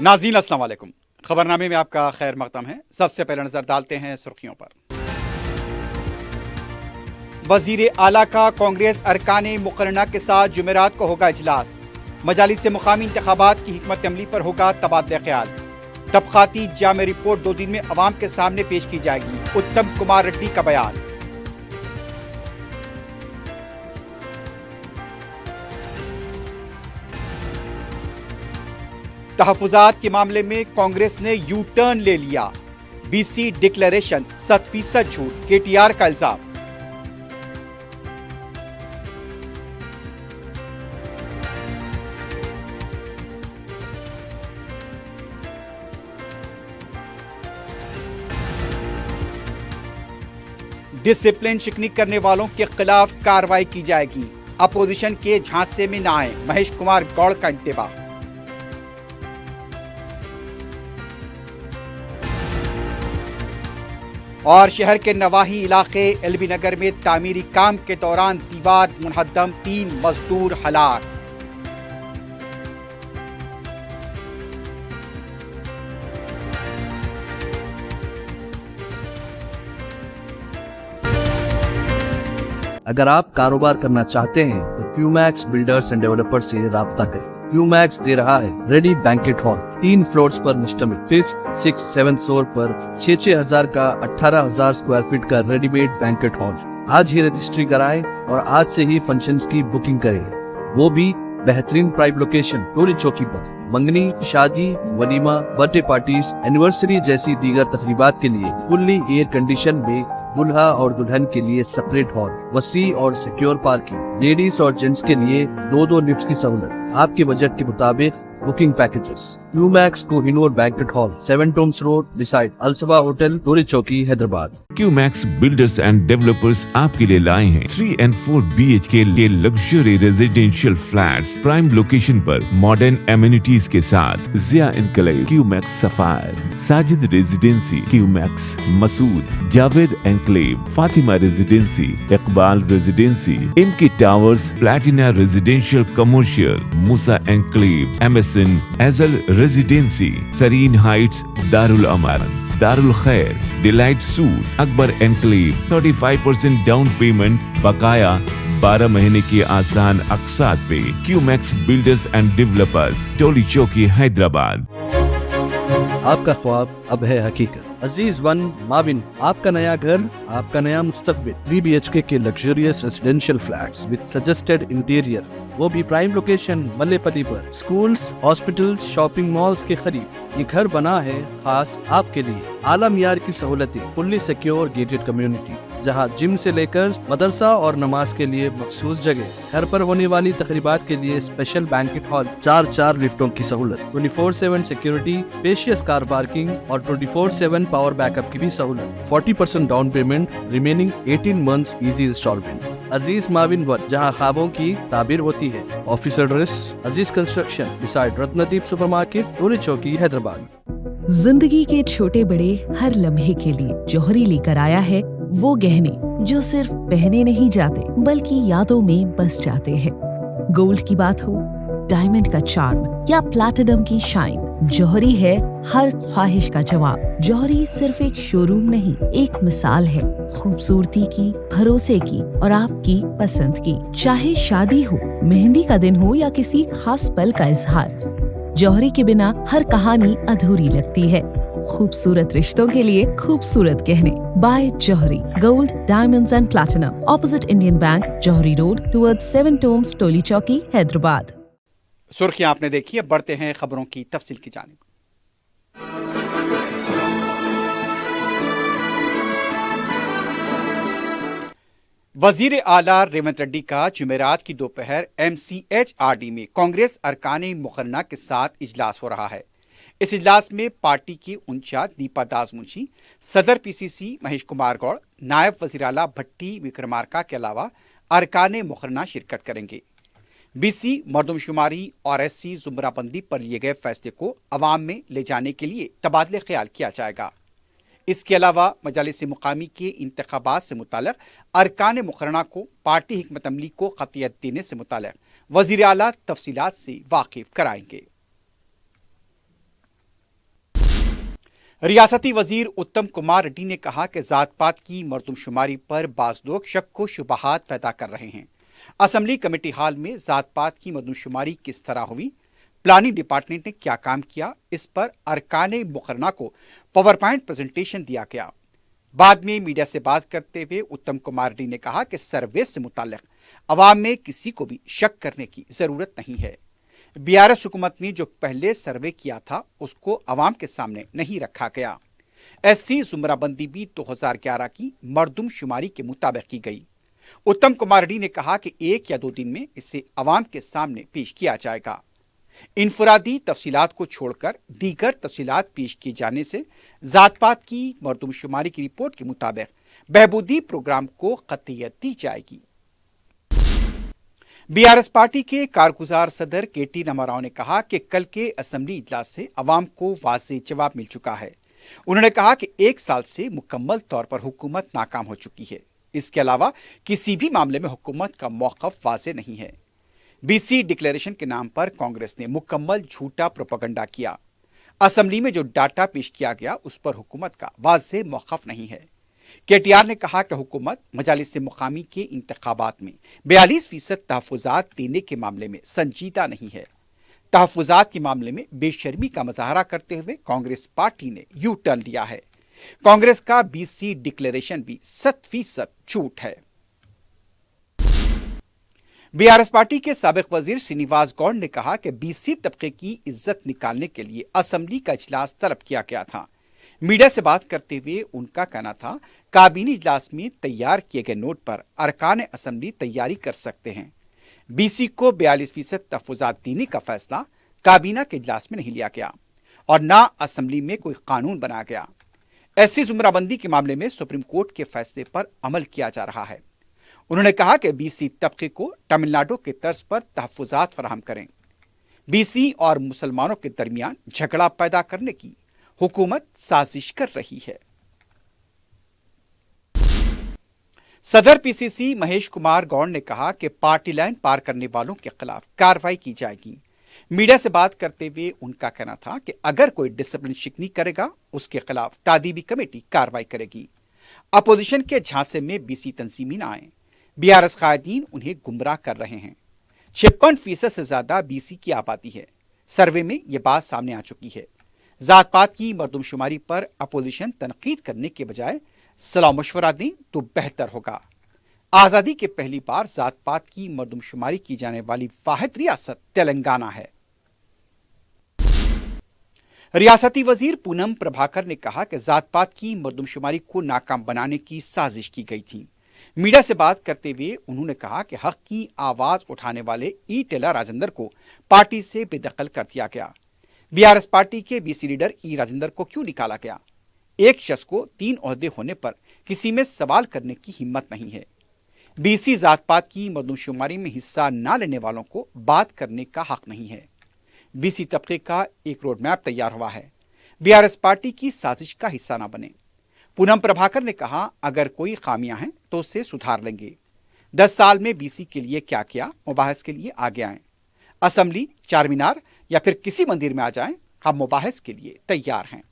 ناظرین السلام علیکم۔ خبرنامے میں آپ کا خیر مقدم ہے۔ سب سے پہلے نظر ڈالتے ہیں سرخیوں پر۔ وزیر اعلیٰ کا کانگریس ارکان مقرنہ کے ساتھ جمعرات کو ہوگا اجلاس۔ مجالس مقامی انتخابات کی حکمت عملی پر ہوگا تبادلہ خیال۔ طبقاتی جامع رپورٹ 2 دن میں عوام کے سامنے پیش کی جائے گی، اتم کمار ریڈی کا بیان۔ تحفظات کے معاملے میں کانگریس نے یو ٹرن لے لیا۔ بی سی ڈکلیریشن 100% جھوٹ، کے ٹی آر کا الزام۔ ڈسپلن شکنی کرنے والوں کے خلاف کارروائی کی جائے گی، اپوزیشن کے جھانسے میں نہ آئیں، مہیش کمار گوڑ کا انتباہ۔ اور شہر کے نواحی علاقے ایل بی نگر میں تعمیری کام کے دوران دیوار منہدم، 3 مزدور ہلاک۔ اگر آپ کاروبار کرنا چاہتے ہیں تو کیو میکس بلڈرز اینڈ ڈیولپر سے رابطہ کریں۔ کیو میکس دے رہا ہے ریڈی بینکٹ ہال، 3 فلورز پر مشتمل، 5th 6th 7th فلور پر 6,000 کا 18,000 اسکوائر فٹ کا ریڈی میڈ بینکٹ ہال۔ آج ہی رجسٹری کرائیں اور آج سے ہی فنکشنز کی بکنگ کریں، وہ بھی بہترین پرائم لوکیشن ٹولی چوکی پر۔ منگنی، شادی، ولیمہ، برتھ ڈے پارٹیز، اینیورسری جیسی دیگر تقریبات کے لیے فلی ایئر کنڈیشن میں دلہا اور دلہن کے لیے سپریٹ ہال، وسیع اور سیکیور پارکنگ، لیڈیز اور جینٹس کے لیے 2 لفٹس کی سہولت، آپ کے بجٹ کے مطابق booking packages. Q max Kohinoor banquet hall, 7 Thomas road, beside الصبا hotel, Toli Chowki, Hyderabad. Q Max builders and developers آپ کے لیے لائے ہیں 3 and 4 BHK کے luxury residential flats, prime location پر ماڈرن ایمینٹیز کے ساتھ۔ Zia enclave, Q Max sapphire, Sajid residency, Q Max Masood, Javed enclave, Fatima residency, Iqbal residency, M K towers, Platina residential commercial, Musa enclave, MSN ایزل ریزیڈینسی، سرین ہائٹس، دارالامارن، دارالخیر، delight suite, Akbar enclave, 35% down payment, بقایا 12 مہینے کی آسان اقساط پہ۔ Q Max builders and developers, Toli Chowki, Hyderabad. آپ کا خواب اب ہے حقیقت۔ عزیز ون ماون، آپ کا نیا گھر، آپ کا نیا مستقبل۔ 3 BHK کے luxurious residential flats with suggested interior, وہ بھی پرائم لوکیشن ملے پلی پر، سکولز، ہاسپٹلز، شاپنگ مالز کے قریب۔ یہ گھر بنا ہے خاص آپ کے لیے، اعلیٰ معیار کی سہولتیں، فلی سیکیور گیٹڈ کمیونٹی، جہاں جم سے لے کر مدرسہ اور نماز کے لیے مخصوص جگہ، گھر پر ہونے والی تقریبات کے لیے اسپیشل بینکٹ ہال، 4 لفٹوں کی سہولت، 24/7 سیکیورٹی، اسپیشیس کار پارکنگ اور 24/7 پاور بیک اپ کی بھی سہولت۔ 40% down payment, remaining 18 months easy instalment. Aziz ماون ون، جہاں خوابوں کی تعبیر ہوتی ہے۔ Office address Aziz construction, beside Ratnadeep super market, Toli Chowki, Hyderabad. زندگی کے چھوٹے بڑے ہر لمحے کے لیے جوہری لے کر آیا ہے وہ گہنے جو صرف پہنے نہیں جاتے بلکہ یادوں میں بس جاتے ہیں۔ گولڈ کی بات ہو، ڈائمنڈ کا چارم یا پلاٹینم کی شائن، جوہری ہے ہر خواہش کا جواب۔ جوہری صرف ایک شو روم نہیں، ایک مثال ہے خوبصورتی کی، بھروسے کی اور آپ کی پسند کی۔ چاہے شادی ہو، مہندی کا دن ہو یا کسی خاص پل کا اظہار، جوہری کے بنا ہر کہانی ادھوری لگتی ہے۔ خوبصورت رشتوں کے لیے خوبصورت گہنے، بائے جوہری، gold, diamonds and platinum, opposite Indian bank, جوہری روڈ، ٹورڈ 7 ٹومس، ٹولی چوکی، حیدرآباد۔ سرخیاں آپ نے دیکھی، اب بڑھتے ہیں خبروں کی تفصیل کی جانب۔ وزیر اعلیٰ ریونت ریڈی کا جمعرات کی دوپہر MCHRD میں کانگریس ارکان مقرنہ کے ساتھ اجلاس ہو رہا ہے۔ اس اجلاس میں پارٹی کی انچارج دیپا داس منشی، صدر PCC مہیش کمار گوڑ، نائب وزیر اعلیٰ بھٹی وکرمارکا کے علاوہ ارکان مقرنہ شرکت کریں گے۔ BC مردم شماری اور SC زمرہ بندی پر لیے گئے فیصلے کو عوام میں لے جانے کے لیے تبادلہ خیال کیا جائے گا۔ اس کے علاوہ مجالس مقامی کے انتخابات سے متعلق ارکان مقرنہ کو پارٹی حکمت عملی کو قطعیت دینے سے متعلق وزیر اعلیٰ تفصیلات سے واقف کرائیں گے۔ रियासती वजीर उत्तम कुमार रेड्डी ने कहा कि जात पात की मर्दमशुमारी पर बाज लोग शक को शुबहात पैदा कर रहे हैं। असेंबली कमेटी हॉल में जात पात की मर्दमशुमारी किस तरह हुई, प्लानिंग डिपार्टमेंट ने क्या काम किया, इस पर अरकाने मुकर्रना को पावर पॉइंट प्रेजेंटेशन दिया गया। बाद में मीडिया से बात करते हुए उत्तम कुमार रेड्डी ने कहा कि सर्वे से मुताल्लिक अवाम में किसी को भी शक करने की जरूरत नहीं है। बीआरएस हुकूमत ने जो पहले सर्वे किया था उसको अवाम के सामने नहीं रखा गया। एससी जुमराबंदी भी 2011 की मर्दमशुमारी के मुताबिक की गई। उत्तम कुमार रेड्डी ने कहा कि 1 या 2 दिन में इसे अवाम के सामने पेश किया जाएगा। इनफरादी तफसीलात को छोड़कर दीगर तफसीलात पेश किए जाने से जात पात की मर्दमशुमारी की रिपोर्ट के मुताबिक बहबूदी प्रोग्राम को कतईयत दी जाएगी। बीआरएस पार्टी के कारगुजार सदर केटी रामाराव ने कहा कि कल के असेंबली इजलास से अवाम को वाज़ेह जवाब मिल चुका है। उन्होंने कहा कि 1 साल से मुकम्मल तौर पर हुकूमत नाकाम हो चुकी है। इसके अलावा किसी भी मामले में हुकूमत का मौक़िफ़ वाज़ेह नहीं है। बीसी डिक्लेरेशन के नाम पर कांग्रेस ने मुकम्मल झूठा प्रोपेगेंडा किया। असेंबली में जो डाटा पेश किया गया उस पर हुकूमत का वाज़ेह मौक़िफ़ नहीं है। केटीआर ने कहा कि हुकूमत मजालिस मुकामी के इंतखाबात में 42% तहफ़्फ़ुज़ात देने के मामले में संजीदा नहीं है। तहफ़्फ़ुज़ात के मामले में बेशर्मी का मुजाहरा करते हुए कांग्रेस पार्टी ने यू टर्न लिया है। कांग्रेस का बीसी डिक्लेरेशन भी 100% झूठ है। बीआरएस पार्टी के साबिक वजीर श्रीनिवास गौड़ ने कहा कि बीसी तबके की इज्जत निकालने के लिए असेंबली का इजलास तलब किया गया था। मीडिया से बात करते हुए उनका कहना था, काबीनी इजलास में तैयार किए गए नोट पर अरकान असेंबली तैयारी कर सकते हैं। बीसी को 42% तहफ़्फ़ुज़ात देने का फैसला काबीना के इजलास में नहीं लिया गया और ना असेंबली में कोई कानून बनाया गया। एससी जुमराबंदी के मामले में सुप्रीम कोर्ट के फैसले पर अमल किया जा रहा है। उन्होंने कहा कि बीसी तबके को तमिलनाडु के तर्ज पर तहफ़्फ़ुज़ात फराहम करें। बीसी और मुसलमानों के दरमियान झगड़ा पैदा करने की हुकूमत साजिश कर रही है। सदर पीसीसी महेश कुमार गौड़ ने कहा कि पार्टी लाइन पार करने वालों के खिलाफ कार्रवाई की जाएगी। मीडिया से बात करते हुए उनका कहना था कि अगर कोई डिसिप्लिन शिकनी करेगा उसके खिलाफ तादीबी कमेटी कार्रवाई करेगी। अपोजिशन के झांसे में बीसी तंजीमें न आए। बीआरएस कायदीन उन्हें गुमराह कर रहे हैं। 56% से ज्यादा बीसी की आबादी है। सर्वे में यह बात सामने आ चुकी है। जात पात की मर्दमशुमारी पर अपोजिशन तनकीद करने के बजाय सलाह मशवरा दें तो बेहतर होगा। आज़ादी के पहली बार जात पात की मर्दमशुमारी की जाने वाली वाहिद रियासत तेलंगाना है। रियासती वजीर पूनम प्रभाकर ने कहा कि जात पात की मर्दमशुमारी को नाकाम बनाने की साजिश की गई थी। मीडिया से बात करते हुए उन्होंने कहा कि हक की आवाज उठाने वाले ई टेला राजेंद्र को पार्टी से बेदखल कर दिया गया। बीआरएस पार्टी के बीसी लीडर ई राजेंद्र को क्यों निकाला गया? एक शख्स को 3 ओहदे होने पर किसी में सवाल करने की हिम्मत नहीं है। बीसी जात पात की मर्दमशुमारी में हिस्सा न लेने वालों को बात करने का हक नहीं है। बीसी तबके का एक रोड मैप तैयार हुआ है। बीआरएस पार्टी की साजिश का हिस्सा न बने। पूनम प्रभाकर ने कहा, अगर कोई खामियां हैं तो उसे सुधार लेंगे। 10 साल में बीसी के लिए क्या किया, मुबाहस के लिए आगे आएं। असेंबली, चार मीनार या फिर किसी मंदिर में आ जाएं, हम मुबाहस के लिए तैयार हैं।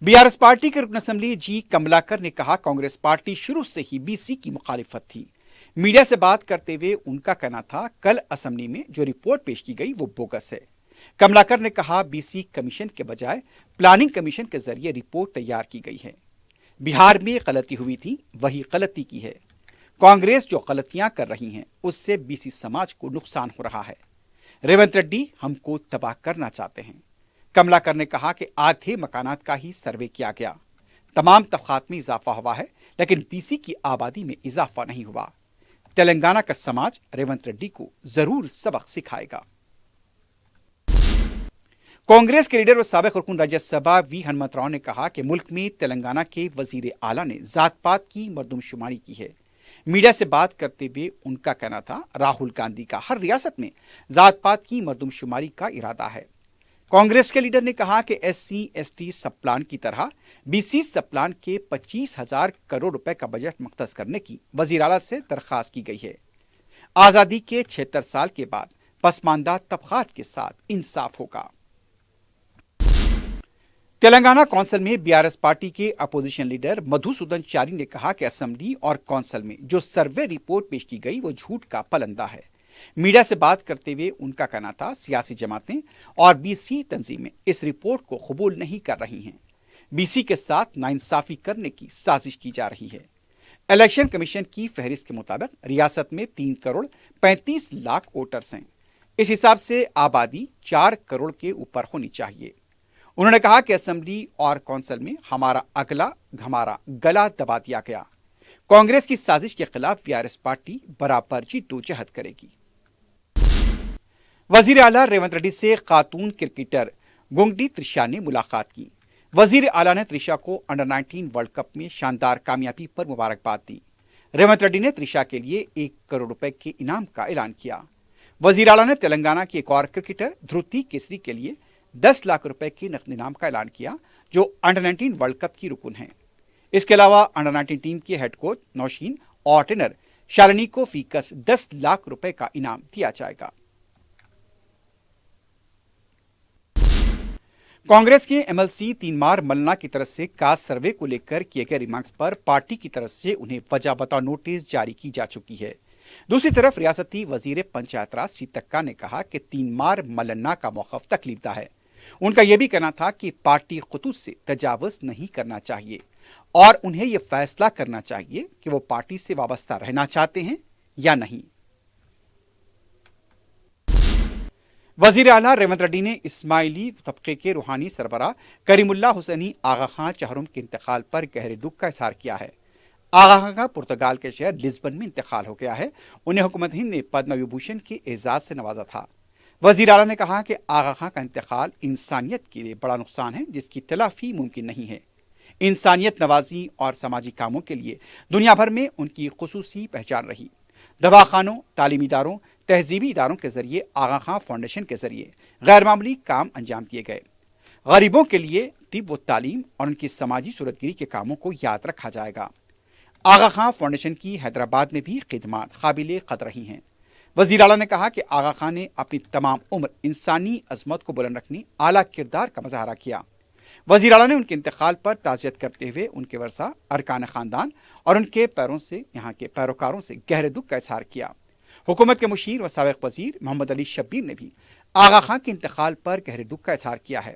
बीआरएस पार्टी के रुकन असेंबली जी कमलाकर ने कहा, कांग्रेस पार्टी शुरू से ही बीसी की मुखालिफत थी। मीडिया से बात करते हुए उनका कहना था, कल असेंबली में जो रिपोर्ट पेश की गई वो बोगस है। कमलाकर ने कहा, बीसी कमीशन के बजाय प्लानिंग कमीशन के जरिए रिपोर्ट तैयार की गई है। बिहार में गलती हुई थी, वही गलती की है। कांग्रेस जो गलतियां कर रही हैं उससे बीसी समाज को नुकसान हो रहा है। रेवंत रेड्डी हमको तबाह करना चाहते हैं। कमलाकर ने कहा कि आधे मकानात का ही सर्वे किया गया। तमाम तबकात में इजाफा हुआ है लेकिन बीसी की आबादी में इजाफा नहीं हुआ। तेलंगाना का समाज रेवंत रेड्डी को जरूर सबक सिखाएगा। कांग्रेस के लीडर व साबिक रुकन राज्यसभा वी हनुमंतराव ने कहा कि मुल्क में तेलंगाना के वजीर आला ने जात पात की मर्दमशुमारी की है। मीडिया से बात करते हुए उनका कहना था, राहुल गांधी का हर रियासत में जात पात की मर्दमशुमारी का इरादा है। कांग्रेस के लीडर ने कहा कि एससी एसटी सब प्लान की तरह बीसी सब प्लान के 25,000 करोड़ रुपए का बजट मुख्तस करने की वजीर आला से दरखास्त की गई है। आजादी के 76 साल के बाद पसमानदा तबकात के साथ इंसाफ होगा। تلنگانہ کونسل میں BRS پارٹی کے اپوزیشن لیڈر مدھوسودن چاری نے کہا کہ اسمبلی اور کونسل میں جو سروے رپورٹ پیش کی گئی وہ جھوٹ کا پلندہ ہے۔ میڈیا سے بات کرتے ہوئے ان کا کہنا تھا سیاسی جماعتیں اور BC تنظیمیں اس رپورٹ کو قبول نہیں کر رہی ہیں۔ BC کے ساتھ ناانصافی کرنے کی سازش کی جا رہی ہے۔ الیکشن کمیشن کی فہرست کے مطابق ریاست میں 3.35 کروڑ ووٹرز ہیں۔ اس حساب سے آبادی 4 کروڑ کے اوپر ہونی چاہیے۔ انہوں نے کہا کہ اسمبلی اور کونسل میں ہمارا گلا دبا دیا گیا۔ کانگریس کی سازش کے خلاف BRS پارٹی برابر جدوجہد کرے گی۔ وزیر اعلیٰ ریونت ریڈی سے خاتون کرکٹر گونگٹی ترشا نے ملاقات کی۔ وزیر اعلیٰ نے ترشا کو انڈر-19 ورلڈ کپ میں شاندار کامیابی پر مبارکباد دی۔ ریونت ریڈی نے ترشا کے لیے 1 کروڑ روپے کے انعام کا اعلان کیا۔ وزیر اعلیٰ نے تلنگانہ کی ایک اور کرکٹر دھروتی کیسری کے لیے 10 لاکھ روپے کے نقد انعام کا اعلان کیا جو انڈر-19 ورلڈ کپ کی رکن ہیں۔ اس کے علاوہ انڈر-19 ٹیم کے ہیڈ کوچ نوشین اور ٹرینر شالنی کو فی کس 10 لاکھ روپے کا انعام دیا جائے گا۔ کانگریس کے MLC تینمار ملنا کی طرف سے کاسٹ سروے کو لے کر کیے گئے ریمارکس پر پارٹی کی طرف سے انہیں وجہ بتاؤ نوٹس جاری کی جا چکی ہے۔ دوسری طرف ریاستی وزیر پنچایت راج سیتکا نے کہا کہ تینمار ملنا کا موقف تکلیف دہ ہے۔ ان کا یہ بھی کہنا تھا کہ پارٹی خطوط سے تجاوز نہیں کرنا چاہیے اور انہیں یہ فیصلہ کرنا چاہیے کہ وہ پارٹی سے وابستہ رہنا چاہتے ہیں یا نہیں۔ وزیر اعلیٰ ریونت ریڈی نے اسماعیلی طبقے کے روحانی سربراہ کریم اللہ حسینی آغا خان چہرم کے انتقال پر گہرے دکھ کا اظہار کیا ہے۔ آغا خان کا پرتگال کے شہر لسبن میں انتقال ہو گیا ہے۔ انہیں حکومت ہند نے پدم وبھوشن کے اعزاز سے نوازا تھا۔ وزیر اعلیٰ نے کہا کہ آغا خان کا انتقال انسانیت کے لیے بڑا نقصان ہے جس کی تلافی ممکن نہیں ہے۔ انسانیت نوازی اور سماجی کاموں کے لیے دنیا بھر میں ان کی خصوصی پہچان رہی۔ دواخانوں، تعلیمی اداروں، تہذیبی اداروں کے ذریعے آغا خان فاؤنڈیشن کے ذریعے غیر معمولی کام انجام دیے گئے۔ غریبوں کے لیے طب و تعلیم اور ان کی سماجی صورتگری کے کاموں کو یاد رکھا جائے گا۔ آغا خان فاؤنڈیشن کی حیدرآباد میں بھی خدمات قابل قدر رہی ہیں۔ وزیر اعلیٰ نے کہا کہ آغا خان نے اپنی تمام عمر انسانی عظمت کو بلند رکھنے اعلیٰ کردار کا مظاہرہ کیا۔ وزیر اعلیٰ نے ان کے انتقال پر تعزیت کرتے ہوئے ان کے ورثاء، ارکان خاندان اور ان کے یہاں کے پیروکاروں سے گہرے دکھ کا اظہار کیا۔ حکومت کے مشیر و سابق وزیر محمد علی شبیر نے بھی آغا خان کے انتقال پر گہرے دکھ کا اظہار کیا ہے۔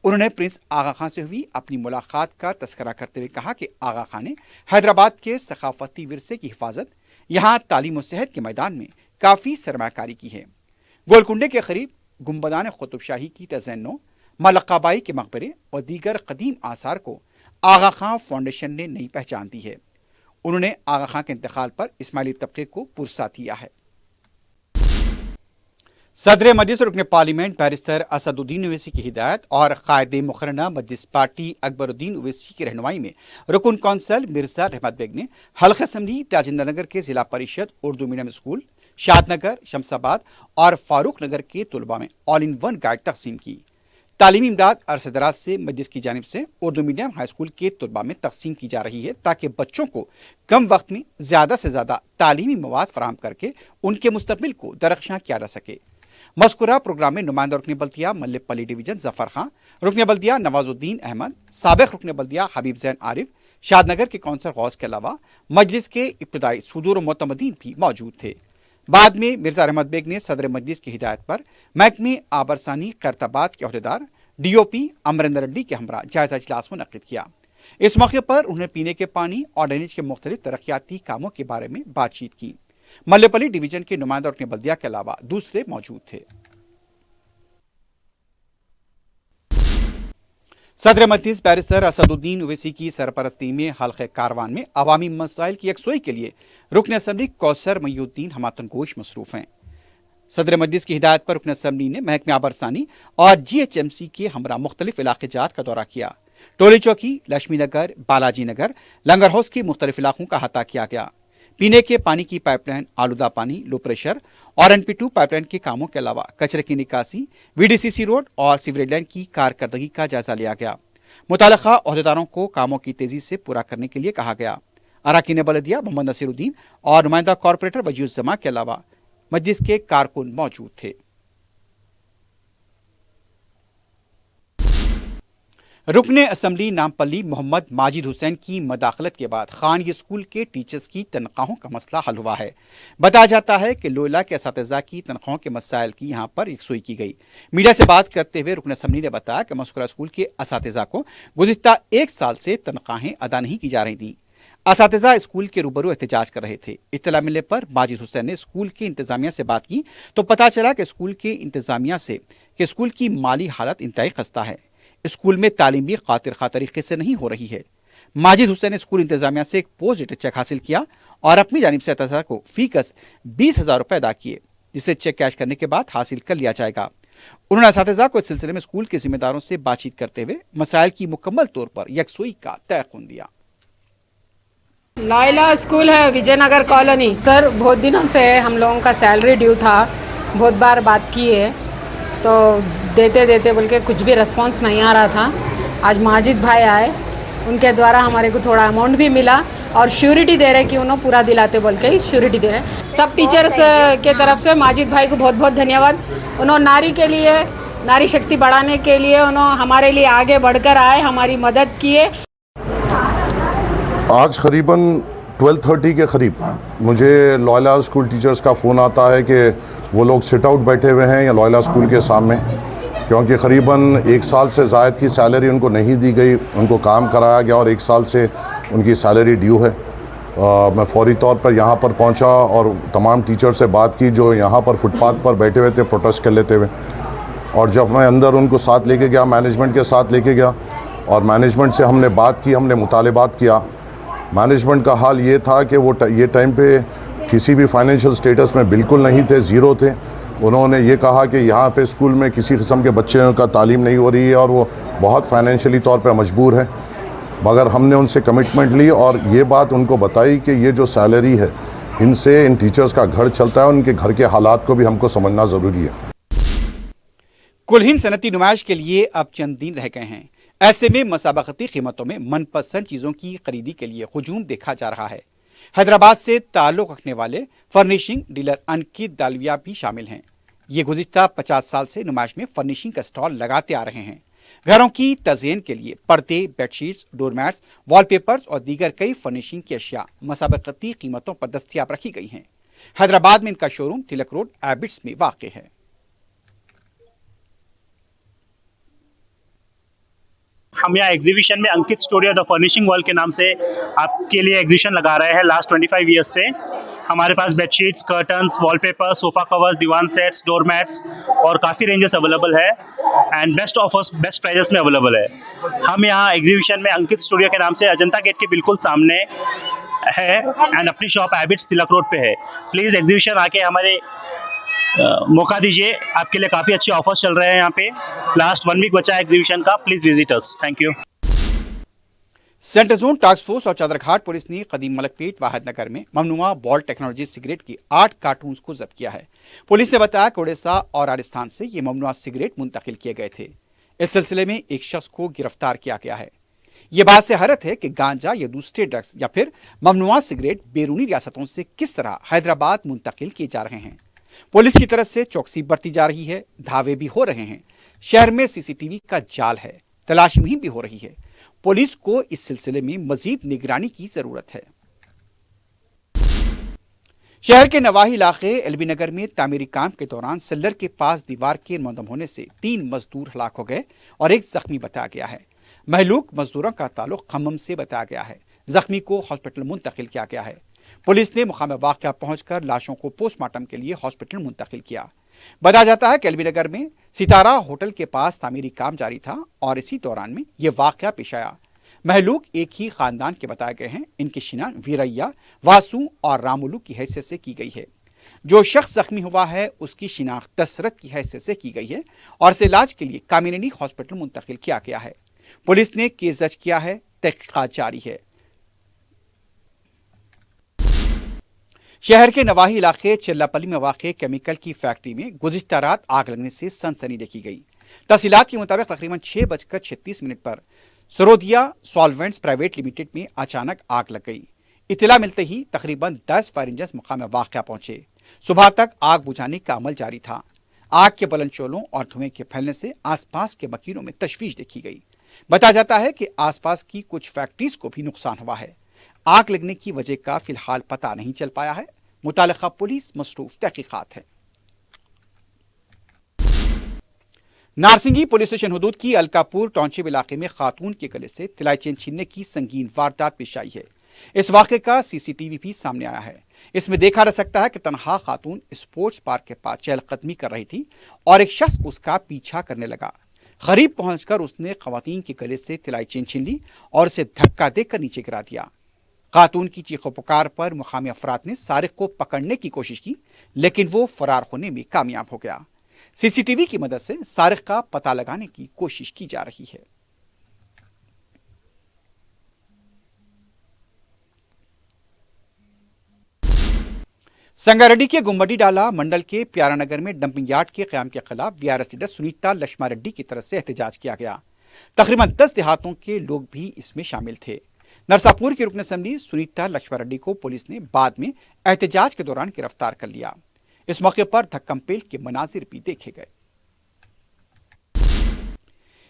انہوں نے پرنس آغا خان سے ہوئی اپنی ملاقات کا تذکرہ کرتے ہوئے کہا کہ آغا خان نے حیدرآباد کے ثقافتی ورثے کی حفاظت، یہاں تعلیم و صحت کے میدان میں کافی سرمایہ کاری کی ہے۔ گولکنڈے کے قریب گنبدان قطب شاہی کی تزئین نو، ملکہ بائی کے مقبرے اور دیگر قدیم آثار کو آغا خان فاؤنڈیشن نے نئی پہچان دی ہے۔ انہوں نے آغا خان کے انتقال پر اسماعیلی طبقے کو پرسا دیا ہے۔ صدر مجلس رکن پارلیمنٹ بیرسٹر اسد الدین اویسی کی ہدایت اور قائد مقرنہ مجلس پارٹی اکبر الدین اویسی کی رہنمائی میں رکن کونسل مرزا رحمت بیگ نے حلقہ اسمبلی راجندر نگر کے ضلع پریشد اردو میڈیم اسکول، شاد نگر، شمس آباد اور فاروق نگر کے طلباء میں آل ان ون گائیڈ تقسیم کی۔ تعلیمی امداد عرصہ دراز سے مجلس کی جانب سے اردو میڈیم ہائی اسکول کے طلباء میں تقسیم کی جا رہی ہے تاکہ بچوں کو کم وقت میں زیادہ سے زیادہ تعلیمی مواد فراہم کر کے ان کے مستقبل کو درخشاں کیا جا سکے۔ مذکورہ پروگرام میں نمائندہ رکن بلدیہ ملے پلی ڈویژن ظفر خان، رکن بلدیہ نواز الدین احمد، سابق رکن بلدیہ حبیب زین عارف، شاد نگر کے کونسلر غوث کے علاوہ مجلس کے ابتدائی صدور و معتمدین بھی موجود تھے۔ بعد میں مرزا رحمت بیگ نے صدر مجلس کی ہدایت پر محکمہ آبرسانی خیرتآباد کے عہدیدار DOP امریندر ریڈی کے ہمراہ جائزہ اجلاس منعقد کیا۔ اس موقع پر انہوں نے پینے کے پانی اور ڈرینیج کے مختلف ترقیاتی کاموں کے بارے میں بات چیت کی۔ ملے پلی ڈویژن کے نمائندہ رکن بلدیہ کے علاوہ دوسرے موجود تھے۔ صدر مجلس بیرسٹر اسد الدین اویسی کی سرپرستی میں حلقہ کاروان میں عوامی مسائل کی یکسوئی کے لیے رکن اسمبلی کوثر محی الدین ہماتن گوش مصروف ہیں۔ صدر مجلس کی ہدایت پر رکن اسمبلی نے محکمہ آبرسانی اور GHMC کے ہمراہ مختلف علاقے جات کا دورہ کیا۔ ٹولی چوکی، لکشمی نگر، بالاجی نگر، لنگر ہاؤس کے مختلف علاقوں کا احاطہ کیا گیا۔ پینے کے پانی کی پائپ لائن، آلودہ پانی، لو پریشر اور NP2 پائپ لائن کے کاموں کے علاوہ کچرے کی نکاسی، VDCC روڈ اور سیوریج لائن کی کارکردگی کا جائزہ لیا گیا۔ متعلقہ عہدیداروں کو کاموں کی تیزی سے پورا کرنے کے لیے کہا گیا۔ اراکین بلدیہ محمد نصیر الدین اور نمائندہ کارپوریٹر وجیہ الزماں کے علاوہ مجلس کے کارکن موجود تھے۔ रुकने असम्बली नामपल्ली मोहम्मद माजिद हुसैन की मदाखलत के बाद खान स्कूल के टीचर्स की तनख्वाहों का मसला हल हुआ है। बताया जाता है कि लोयला के असातिज़ा की तनख्वाहों के मसाइल की यहां पर यकसुई की गई। मीडिया से बात करते हुए रुकन असम्बली ने बताया कि मस्कुरा स्कूल के असातिज़ा को गुज़िश्ता 1 साल से तनख्वाहें अदा नहीं की जा रही थीं। असातिज़ा स्कूल के रूबरू एहतजाज कर रहे थे। इत्तला मिलने पर माजिद हुसैन ने स्कूल की इंतज़ामिया से बात की तो पता चला कि स्कूल के इंतज़ामिया से कि स्कूल की माली हालत इंतहाई खस्ता है। स्कूल में तालीम भी खातिर खा तरीके से नहीं हो रही है। माजिद हुसैन ने स्कूल इंतजामिया से एक पॉजिटिव चेक हासिल किया और अपनी जानिब से असातिज़ा को फीकस 20,000 रुपये अदा किए, जिसे चेक कैश करने के बाद हासिल कर लिया जाएगा। उन्होंने असातिज़ा को इस सिलसिले में स्कूल के जिम्मेदारों से बातचीत करते हुए मसाइल की मुकम्मल तौर पर यकसुई का तयक़ुन दिया। लॉयला स्कूल है विजयनगर कॉलोनी। सर बहुत दिनों से हम लोगों का सैलरी ड्यू था, बहुत बार बात की है तो देते देते बोल के कुछ भी रिस्पांस नहीं आ रहा था। आज माजिद भाई आए, उनके द्वारा हमारे को थोड़ा अमाउंट भी मिला और श्योरिटी दे रहे कि उन्होंने पूरा दिलाते बोल के श्योरिटी दे रहे। सब टीचर्स के तरफ से माजिद भाई को बहुत बहुत धन्यवाद। उन्होंने नारी के लिए, नारी शक्ति बढ़ाने के लिए उन्होंने हमारे लिए आगे बढ़कर आए, हमारी मदद किए। आज करीबन 12:30 के करीब मुझे लॉयला स्कूल टीचर्स का फ़ोन आता है कि वो लोग सिट आउट बैठे हुए हैं या लॉयला स्कूल के सामने, क्योंकि करीबन 1 साल से ज़ायद की सैलरी उनको नहीं दी गई। उनको काम कराया गया और 1 साल से उनकी सैलरी ड्यू है। मैं फौरी तौर पर यहाँ पर पहुँचा और तमाम टीचर से बात की जो यहाँ पर फुटपाथ पर बैठे हुए थे प्रोटेस्ट कर लेते हुए। और जब मैं अंदर उनको साथ लेके गया, मैनेजमेंट के साथ लेके गया और मैनेजमेंट से हमने बात की, हमने मुतालिबात किया। मैनेजमेंट का हाल ये था कि वो ये टाइम पे किसी भी फाइनेंशियल स्टेटस में बिल्कुल नहीं थे, ज़ीरो थे। उन्होंने ये कहा कि यहाँ पे स्कूल में किसी किस्म के बच्चों का तालीम नहीं हो रही है और वो बहुत फाइनेंशियली तौर पे मजबूर है। मगर हमने उनसे कमिटमेंट ली और ये बात उनको बताई कि ये जो सैलरी है, इनसे इन टीचर्स का घर चलता है, उनके घर के हालात को भी हमको समझना ज़रूरी है। कुलहिंद सनती नुमाइश के लिए अब चंद दिन रह गए हैं। ऐसे में मसाबकती कीमतों में मनपसंद चीज़ों की खरीदी के लिए हुजूम देखा जा रहा है। हैदराबाद से ताल्लुक़ रखने वाले फर्निशिंग डीलर अंकित दालविया भी शामिल हैं। ये गुज़िश्ता 50 साल से नुमाइश में फर्निशिंग का स्टॉल लगाते आ रहे हैं। घरों की तज़यीन के लिए पर्दे, बेडशीट्स, डोरमैट्स, वॉलपेपर्स और दीगर कई फर्निशिंग की अशिया मसाबकती कीमतों पर दस्तयाब रखी गई हैं। हैदराबाद में इनका शोरूम तिलक रोड एबिट्स में वाक़ है। हम यहाँ एग्जीबिशन में अंकित स्टूडियो द फर्निशिंग वर्ल्ड के नाम से आपके लिए एग्जीबिशन लगा रहे हैं लास्ट 25 ईयर्स से। हमारे पास bedsheets, curtains, wallpaper, sofa covers, दीवान सेट्स, डोरमैट्स और काफ़ी रेंजेस अवेलेबल है and best offers, best prices में अवेलेबल है। हम यहाँ एग्जीबिशन में अंकित स्टूडियो के नाम से अजंता गेट के बिल्कुल सामने है एंड अपनी शॉप एबिट्स तिलक रोड पे है। प्लीज़ एग्जीबिशन आके हमारे मौका दीजिए, आपके लिए काफ़ी अच्छे ऑफर्स चल रहे हैं यहाँ पे। लास्ट 1 वीक बचा है एग्जीबिशन का, please visit us. Thank you. Central zone task force और चादरघाट पुलिस ने कदीम मलकपेट वाहिद नगर में ममनुआ बॉल्ट टेक्नोलॉजी सिगरेट की 8 कार्टून को जब्त किया है। पुलिस ने बताया कि उड़ीसा और राजस्थान से ये ममनुआ सिगरेट मुंतकिल किए गए थे। इस सिलसिले में एक शख्स को गिरफ्तार किया गया है। ये बात से हैरत है कि गांजा या दूसरे ड्रग्स या फिर ममनुआ सिगरेट बैरूनी रियासतों से किस तरह हैदराबाद मुंतकिल किए जा रहे हैं। पुलिस की तरफ से चौकसी बरती जा रही है, धावे भी हो रहे हैं। शहर में सीसीटीवी का जाल है, तलाशी मुहिम भी हो रही है। पुलिस को इस सिलसिले में मजीद निगरानी की जरूरत है। शहर के नवाही इलाके एलबी नगर में तामीरी काम के दौरान सिल्लर के पास दीवार के मुंदम होने से 3 मजदूर हलाक हो गए और एक जख्मी बताया गया है। महलूक मजदूरों का ताल्लुक खम्मम से बताया गया है। जख्मी को हॉस्पिटल मुंतकिल किया गया है। पुलिस ने मुकाम वाक़या पहुंचकर लाशों को पोस्टमार्टम के लिए हॉस्पिटल मुंतकिल किया। बताया जाता है कि एलबी नगर में सितारा होटल के पास तामीरी काम जारी था और इसी दौरान में यह वाक़या पेश आया। महलूक एक ही खानदान के बताए गए हैं। इनकी शिनाख्त वीरैया, वासु और रामुलू की हैसियत से की गई है। जो शख्स जख्मी हुआ है उसकी शिनाख्त दशरथ की हैसियत से की गई है और इसे इलाज के लिए कामिनी हॉस्पिटल मुंतकिल किया गया है। पुलिस ने केस दर्ज किया है, तहकीकात जारी है। शहर के नवाही इलाके चिल्लापल्ली में वाक़े केमिकल की फैक्ट्री में गुज़िश्ता रात आग लगने से सनसनी देखी गई। तफसीलात के मुताबिक तकरीबन 6:36 पर सरोदिया सॉल्वेंट्स प्राइवेट लिमिटेड में अचानक आग लग गई। इत्तला मिलते ही तकरीबन 10 फायर इंजन मुकाम वाक़या पहुंचे। सुबह तक आग बुझाने का अमल जारी था। आग के बुलंद शोलों और धुएं के फैलने से आसपास के मकीनों में तशवीश देखी गई। बताया जाता है कि आसपास की कुछ फैक्ट्रीज को भी नुकसान हुआ है। आग लगने की वजह का फिलहाल पता नहीं चल पाया है। मुतालिका पुलिस मसरूफ तहकीकात है। नारसिंगी पुलिस स्टेशन हुदूद की अलकापुर टाउनशिप इलाके में खातून के गले से तिलाई चेन छीनने की संगीन वारदात पेश आई है। इस वाक़े का सीसीटीवी भी सामने आया है। इसमें देखा जा सकता है कि तनहा खातून स्पोर्ट्स पार्क के पास चहलकदमी कर रही थी और एक शख्स उसका पीछा करने लगा। करीब पहुंचकर उसने खवातीन के गले से तिलाई चेन छीन ली और उसे धक्का देकर नीचे गिरा दिया। खातून की चीखों पुकार पर मुकामी अफराद ने सारिक को पकड़ने की कोशिश की, लेकिन वो फरार होने में कामयाब हो गया। सीसीटीवी की मदद से सारिक का पता लगाने की कोशिश की जा रही है। संगारेड्डी के गुम्बडी डाला मंडल के प्यारानगर में डंपिंग यार्ड के क़याम के खिलाफ वीआरएस लीडर सुनीता लक्ष्मा रेड्डी की तरफ से एहतजाज किया गया। तकरीबन 10 देहातों के लोग भी इसमें शामिल थे। नरसापुर की रुकन असेंबली सुनीता लक्ष्मा रेड्डी को पुलिस ने बाद में एहतजाज के दौरान गिरफ्तार कर लिया। इस मौके पर धक्कम-पेल के मनाजिर भी देखे गए।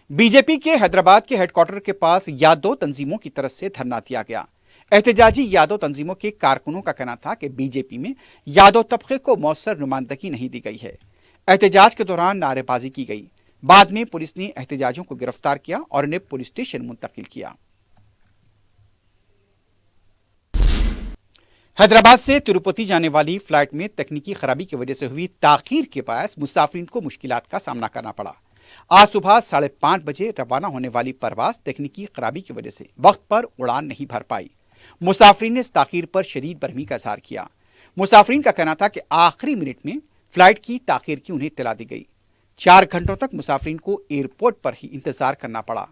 बीजेपी के हैदराबाद के हेडक्वार्टर के पास यादव तंजीमों की तरफ से धरना दिया गया। एहतजाजी यादव तंजीमों के कारकुनों का कहना था कि बीजेपी में यादव तबके को मौसर नुमाइंदगी नहीं दी गई है। एहतजाज के दौरान नारेबाजी की गई। बाद में पुलिस ने एहतजाजियों को गिरफ्तार किया और उन्हें पुलिस स्टेशन मुंतकिल किया। हैदराबाद से तिरुपति जाने वाली फ्लाइट में तकनीकी खराबी की वजह से हुई ताखीर के बायस मुसाफिरीन को मुश्किलात का सामना करना पड़ा। आज सुबह 5:30 बजे रवाना होने वाली परवाज तकनीकी खराबी की वजह से वक्त पर उड़ान नहीं भर पाई। मुसाफिरीन ने इस ताखीर पर शदीद बरहमी का इजहार किया। मुसाफिरीन का कहना था कि आखिरी मिनट में फ्लाइट की ताखीर की उन्हें इत्तला दी गई। 4 घंटों तक मुसाफिरीन को एयरपोर्ट पर ही इंतजार करना पड़ा।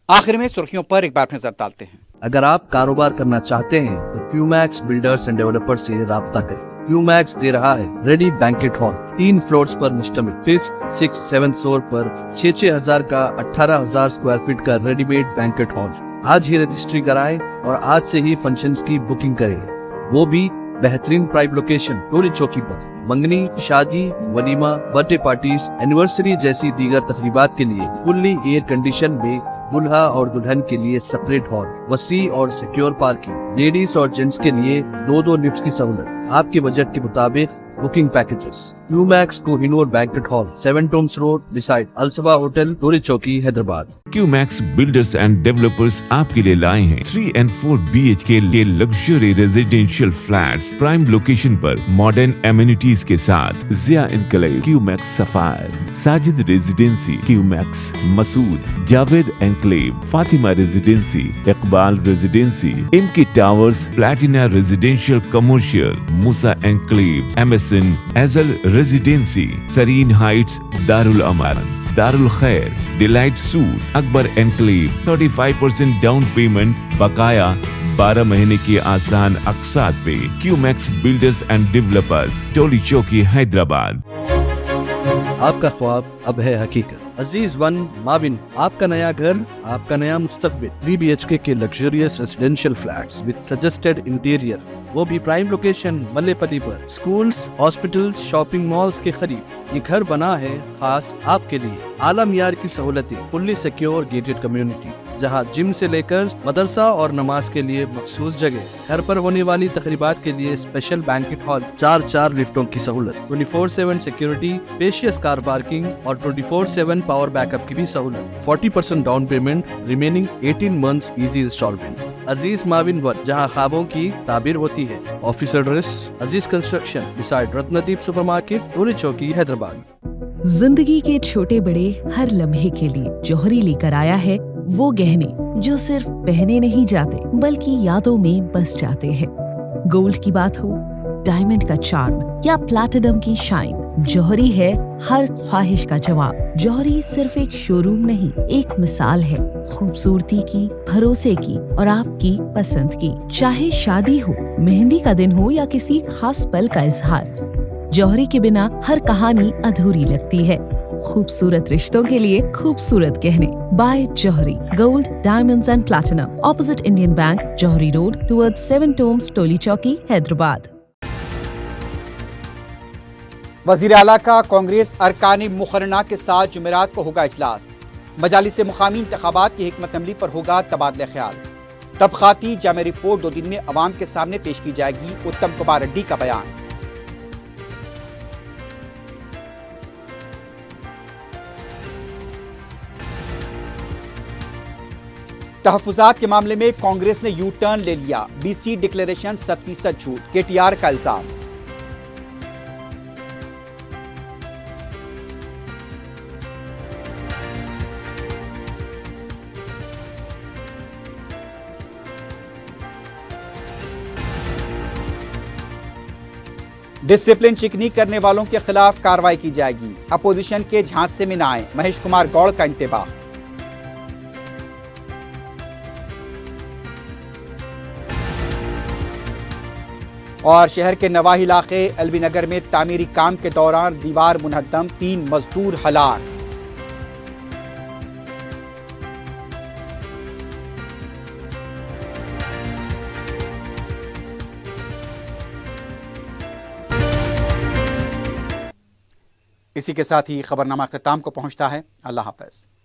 आखिर में सुर्खियों पर एक बार नजर डालते हैं। अगर आप कारोबार करना चाहते हैं तो क्यूमैक्स बिल्डर्स एंड डेवलपर्स से राब्ता करें। क्यूमैक्स दे रहा है रेडी बैंकेट हॉल 3 फ्लोर्स पर मुश्तमिल 5th, 6th, 7th फ्लोर पर 6-6 हजार का 18,000 स्क्वायर फीट का रेडीमेड बैंकेट हॉल। आज ही रजिस्ट्री कराएं और आज से ही फंक्शंस की बुकिंग करें, वो भी बेहतरीन प्राइम लोकेशन टोरी चौकी पर। मंगनी, शादी, वलीमा, बर्थडे पार्टीज, एनिवर्सरी जैसी दीगर तकरीबात के लिए फुल्ली एयर कंडीशन में दुल्हा और दुल्हन के लिए सेपरेट हॉल, वसी और सिक्योर पार्किंग, लेडीज और जेंट्स के लिए 2-2 लिफ्ट्स की सहूलत। आपके बजट के मुताबिक booking packages. Qmax Kohinoor banquet hall, 7 tombs road, beside Alsaba hotel, Toli Chowki, Hyderabad. Qmax builders and developers आपके लिए लाए हैं 3 and 4 BHK के luxury residential flats prime location पर मॉडर्न एमिनिटीज के साथ। Zia enclave, Qmax sapphire, Sajid residency, Qmax Masood, Javed enclave, Fatima residency, Iqbal residency, MK towers, Platina residential commercial, Musa enclave, MSN एजल residency, serene heights, दारुल अमान, दारुल खैर, delight suit, Akbar enclave, 35% down payment, बकाया 12 महीने की आसान अकसात पे। क्यूमैक्स बिल्डर्स एंड डेवलपर्स, टोली चौकी, हैदराबाद। आपका ख्वाब अब है हकीकत। अजीज वन माविन, आपका नया घर, आपका नया मुस्तकबिल। 3 BHK के luxurious residential flats with suggested interior, वो भी प्राइम लोकेशन मल्लेपल्ली पर। स्कूल्स, हॉस्पिटल्स, शॉपिंग मॉल्स के करीब ये घर बना है खास आपके लिए। आला मियार की सहूलतें, फुल्ली सिक्योर गेटेड कम्युनिटी, जहां जिम से लेकर मदरसा और नमाज के लिए मखसूस जगह। घर पर होने वाली तकरीबात के लिए स्पेशल बैंकेट हॉल, 4 लिफ्टों की सहूलत, 24/7 सिक्योरिटी, स्पेशियस कार पार्किंग और 24/7 पावर बैकअप की भी सहूलत। 40% down payment, remaining 18 months easy instalment. Aziz माविन वन, जहां ख्वाबों की ताबीर होती है। Office address Aziz construction beside Ratnadeep supermarket, Toli Chowki, Hyderabad. जिंदगी के छोटे बड़े हर लम्हे के लिए जौहरी लेकर आया है वो गहने जो सिर्फ पहने नहीं जाते बल्कि यादों में बस जाते हैं। गोल्ड की बात हो, डायमंड का चार्म या प्लैटिनम की शाइन, जौहरी है हर ख्वाहिश का जवाब। जौहरी सिर्फ एक शोरूम नहीं, एक मिसाल है खूबसूरती की, भरोसे की और आपकी पसंद की। चाहे शादी हो, मेहंदी का दिन हो या किसी खास पल का इजहार, जौहरी के बिना हर कहानी अधूरी लगती है। खूबसूरत रिश्तों के लिए खूबसूरत गहने by Jauhari. Gold, diamonds and platinum, opposite Indian Bank, Jauhari road, towards 7 tombs, Toli Chowki, Hyderabad. वजीर आला का कांग्रेस अरकान मुकर्रना के साथ जुमेरात को होगा इजलास। मजालिस मुकामी इंतखाबात की हिकमत अमली पर होगा तबादला ख्याल। तबखाती जामे रिपोर्ट 2 दिन में अवाम के सामने पेश की जाएगी। उत्तम कुमार रेड्डी का बयान। तहफुजात के मामले में कांग्रेस ने यू टर्न ले लिया। बीसी डिक्लेरेशन 7% झूठ, केटीआर का इल्जाम। डिसिप्लिन शिकनी करने वालों के खिलाफ कार्रवाई की जाएगी। अपोजिशन के झांसे में न आए, महेश कुमार गौड़ का इंतबाह। और शहर के नवाही इलाके एलबी नगर में तामीरी काम के दौरान दीवार मुनहद्दम, 3 मजदूर हलाक। इसी के साथ ही खबरनामा ख़िताम को पहुंचता है। अल्लाह हाफ़िज़।